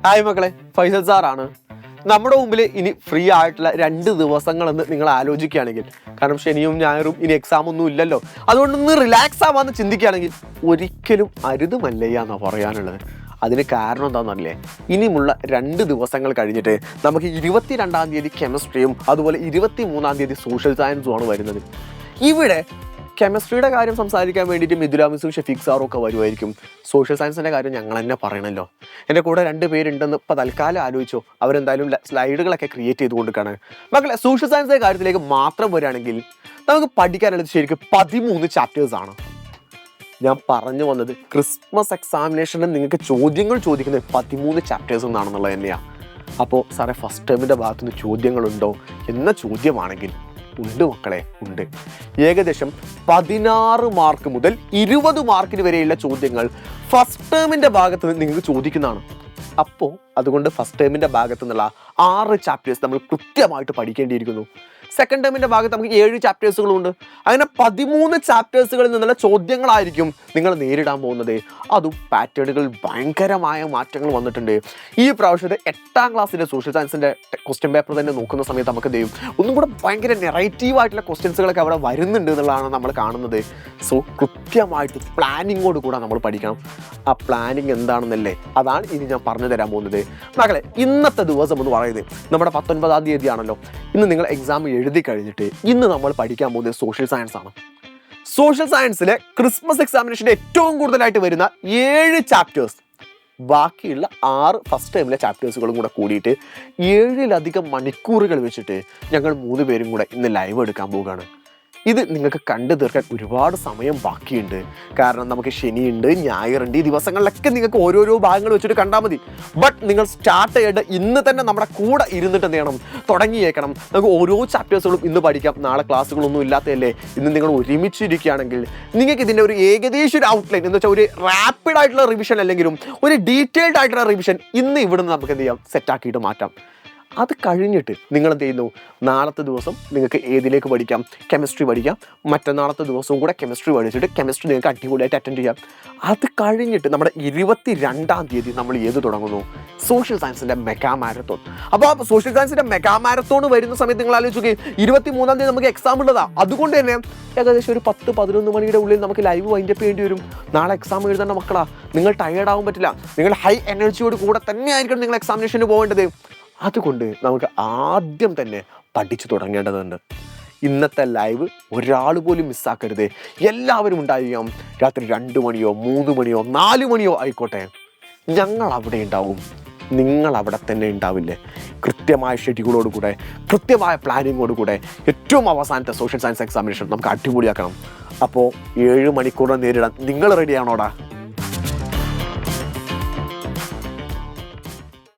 Hi മക്കളെ, ഫൈസൽ സാറാണ്. നമ്മുടെ മുമ്പിൽ ഇനി ഫ്രീ ആയിട്ടുള്ള 2 ദിവസങ്ങളെന്ന് നിങ്ങൾ ആലോചിക്കുകയാണെങ്കിൽ, കാരണം ശനിയും ഞായറും ഇനി എക്സാം ഒന്നും ഇല്ലല്ലോ, അതുകൊണ്ടൊന്ന് റിലാക്സ് ആവാന്ന് ചിന്തിക്കുകയാണെങ്കിൽ ഒരിക്കലും അരുതുമല്ലയ്യ എന്നാണ് പറയാനുള്ളത്. അതിന് കാരണം എന്താണെന്നറിയില്ലേ? ഇനിയുമുള്ള 2 ദിവസങ്ങൾ കഴിഞ്ഞിട്ട് നമുക്ക് 22-ാം തീയതി കെമിസ്ട്രിയും അതുപോലെ 23-ാം തീയതി സോഷ്യൽ സയൻസും ആണ് വരുന്നത്. ഇവിടെ കെമിസ്ട്രിയുടെ കാര്യം സംസാരിക്കാൻ വേണ്ടിയിട്ട് മിഥുല മിസ്സും ഷഫീഖ് സാറും ഒക്കെ വരുമായിരിക്കും. സോഷ്യൽ സയൻസിൻ്റെ കാര്യം ഞങ്ങൾ തന്നെ പറയണമല്ലോ. എൻ്റെ കൂടെ 2 പേരുണ്ടെന്ന് ഇപ്പോൾ തൽക്കാലം ആലോചിച്ചോ. അവരെന്തായാലും സ്ലൈഡുകളൊക്കെ ക്രിയേറ്റ് ചെയ്ത് കൊടുക്കുകയാണ്. മക്കളെ, സോഷ്യൽ സയൻസിൻ്റെ കാര്യത്തിലേക്ക് മാത്രം വരികയാണെങ്കിൽ നമുക്ക് പഠിക്കാനുള്ളത് ശരിക്കും 13 ചാപ്റ്റേഴ്സാണ്. ഞാൻ പറഞ്ഞു വന്നത് ക്രിസ്മസ് എക്സാമിനേഷനിൽ നിങ്ങൾക്ക് ചോദ്യങ്ങൾ ചോദിക്കുന്നത് 13 ചാപ്റ്റേഴ്സ് എന്നാണെന്നുള്ളത് തന്നെയാണ്. അപ്പോൾ സാറേ, ഫസ്റ്റ് ടേമിൻ്റെ ഭാഗത്തുനിന്ന് ചോദ്യങ്ങളുണ്ടോ എന്ന ചോദ്യമാണെങ്കിൽ ഉണ്ട് മക്കളെ, ഉണ്ട്. ഏകദേശം 16 മാർക്ക് മുതൽ 20 മാർക്കിന് വരെയുള്ള ചോദ്യങ്ങൾ ഫസ്റ്റ് ടേമിൻ്റെ ഭാഗത്ത് നിന്ന് നിങ്ങൾക്ക് ചോദിക്കുന്നതാണ്. അപ്പോൾ അതുകൊണ്ട് ഫസ്റ്റ് ടേമിൻ്റെ ഭാഗത്തു നിന്നുള്ള 6 ചാപ്റ്റേഴ്സ് നമ്മൾ കൃത്യമായിട്ട് പഠിക്കേണ്ടിയിരിക്കുന്നു. സെക്കൻഡ് ടേമിൻ്റെ ഭാഗത്ത് നമുക്ക് 7 ചാപ്റ്റേഴ്സുകളുണ്ട്. അങ്ങനെ 13 ചാപ്റ്റേഴ്സുകളിൽ നിന്നുള്ള ചോദ്യങ്ങളായിരിക്കും നിങ്ങൾ നേരിടാൻ പോകുന്നത്. അതും പാറ്റേണുകൾ ഭയങ്കരമായ മാറ്റങ്ങൾ വന്നിട്ടുണ്ട്. ഈ പ്രാവശ്യത്തെ 8ാം ക്ലാസ്സിൻ്റെ സോഷ്യൽ സയൻസിൻ്റെ ക്വസ്റ്റ്യൻ പേപ്പർ തന്നെ നോക്കുന്ന സമയത്ത് നമുക്ക് എന്ത് ചെയ്യും, ഒന്നും കൂടെ ഭയങ്കര നെറേറ്റീവായിട്ടുള്ള ക്വസ്റ്റ്യൻസുകളൊക്കെ അവിടെ വരുന്നുണ്ട് എന്നുള്ളതാണ് നമ്മൾ കാണുന്നത്. സോ കൃത്യമായിട്ട് പ്ലാനിങ്ങോട് കൂടെ നമ്മൾ പഠിക്കണം. ആ പ്ലാനിങ് എന്താണെന്നല്ലേ, അതാണ് ഇനി ഞാൻ പറഞ്ഞു തരാൻ പോകുന്നത്. മക്കളെ, ഇന്നത്തെ ദിവസം എന്ന് പറയുന്നത് നമ്മുടെ 19-ാം തീയതിയാണല്ലോ. ഇന്ന് നിങ്ങൾ എക്സാം എഴുതി കഴിഞ്ഞിട്ട് ഇന്ന് നമ്മൾ പഠിക്കാൻ പോകുന്നത് സോഷ്യൽ സയൻസ് ആണ്. സോഷ്യൽ സയൻസിലെ ക്രിസ്മസ് എക്സാമിനേഷൻ്റെ ഏറ്റവും കൂടുതലായിട്ട് വരുന്ന 7 ചാപ്റ്റേഴ്സ്, ബാക്കിയുള്ള 6 ഫസ്റ്റ് ടൈമിലെ ചാപ്റ്റേഴ്സുകളും കൂടെ കൂടിയിട്ട് 7-ലധികം മണിക്കൂറുകൾ വെച്ചിട്ട് ഞങ്ങൾ 3 പേരും കൂടെ ഇന്ന് ലൈവ് എടുക്കാൻ പോവുകയാണ്. ഇത് നിങ്ങൾക്ക് കണ്ടു തീർക്കാൻ ഒരുപാട് സമയം ബാക്കിയുണ്ട്. കാരണം നമുക്ക് ശനിയുണ്ട്, ഞായറുണ്ട്, ഈ ദിവസങ്ങളിലൊക്കെ നിങ്ങൾക്ക് ഓരോരോ ഭാഗങ്ങൾ വെച്ചിട്ട് കണ്ടാൽ മതി. ബട്ട് നിങ്ങൾ സ്റ്റാർട്ട് ചെയ്യേണ്ട ഇന്ന് തന്നെ നമ്മുടെ കൂടെ ഇരുന്നിട്ട് എന്ത് ചെയ്യണം, തുടങ്ങിയേക്കണം. നമുക്ക് ഓരോ ചാപ്റ്റേഴ്സുകളും ഇന്ന് പഠിക്കാം. നാളെ ക്ലാസ്സുകളൊന്നും ഇല്ലാത്തതല്ലേ. ഇന്ന് നിങ്ങൾ ഒരുമിച്ചിരിക്കുകയാണെങ്കിൽ നിങ്ങൾക്ക് ഇതിൻ്റെ ഒരു ഏകദേശം ഒരു ഔട്ട്ലൈൻ എന്ന് വെച്ചാൽ ഒരു റാപ്പിഡ് ആയിട്ടുള്ള റിവിഷൻ അല്ലെങ്കിലും ഒരു ഡീറ്റെയിൽഡ് ആയിട്ടുള്ള റിവിഷൻ ഇന്ന് ഇവിടുന്ന് നമുക്ക് എന്ത് ചെയ്യാം, സെറ്റാക്കിയിട്ട് മാറ്റാം. അത് കഴിഞ്ഞിട്ട് നിങ്ങൾ എന്ത് ചെയ്യുന്നു, നാളത്തെ ദിവസം നിങ്ങൾക്ക് ഏതിലേക്ക് പഠിക്കാം, കെമിസ്ട്രി പഠിക്കാം. മറ്റന്നാളത്തെ ദിവസവും കൂടെ കെമിസ്ട്രി പഠിച്ചിട്ട് കെമിസ്ട്രി നിങ്ങൾക്ക് അടിപൊളിയായിട്ട് അറ്റൻഡ് ചെയ്യാം. അത് കഴിഞ്ഞിട്ട് നമ്മുടെ 22-ാം തീയതി നമ്മൾ ഏത് തുടങ്ങുന്നു, സോഷ്യൽ സയൻസിൻ്റെ മെഗാ മാരത്തോൺ. അപ്പോൾ ആ സോഷ്യൽ സയൻസിൻ്റെ മെഗാ മാരത്തോൺ വരുന്ന സമയത്ത് നിങ്ങൾ ആലോചിക്കുക, 23-ാം തീയതി നമുക്ക് എക്സാം ഉള്ളതാണ്. അതുകൊണ്ട് തന്നെ ഏകദേശം ഒരു 10-11 മണിയുടെ ഉള്ളിൽ നമുക്ക് ലൈവ് വൈൻഡപ്പ് ചെയ്യേണ്ടി വരും. നാളെ എക്സാം എഴുതേണ്ട മക്കളാ, നിങ്ങൾ ടയേർഡ് ആവാൻ പറ്റില്ല. നിങ്ങൾ ഹൈ എനർജിയോട് കൂടെ തന്നെ ആയിരിക്കണം നിങ്ങൾ എക്സാമിനേഷന് പോകേണ്ടത്. അതുകൊണ്ട് നമുക്ക് ആദ്യം തന്നെ പഠിച്ചു തുടങ്ങേണ്ടതുണ്ട്. ഇന്നത്തെ ലൈവ് ഒരാൾ പോലും മിസ്സാക്കരുത്. എല്ലാവരും ഉണ്ടായിരിക്കാം. രാത്രി 2 മണിയോ 3 മണിയോ 4 മണിയോ ആയിക്കോട്ടെ, ഞങ്ങൾ അവിടെ ഉണ്ടാവും. നിങ്ങൾ അവിടെ തന്നെ ഉണ്ടാവില്ലേ? കൃത്യമായ ഷെഡ്യൂളോടുകൂടെ, കൃത്യമായ പ്ലാനിങ്ങോടുകൂടെ ഏറ്റവും അവസാനത്തെ സോഷ്യൽ സയൻസ് എക്സാമിനേഷൻ നമുക്ക് അടിപൊളിയാക്കണം. അപ്പോൾ 7 മണിക്കൂറിനെ നേരിടാൻ നിങ്ങൾ റെഡിയാണോടാ?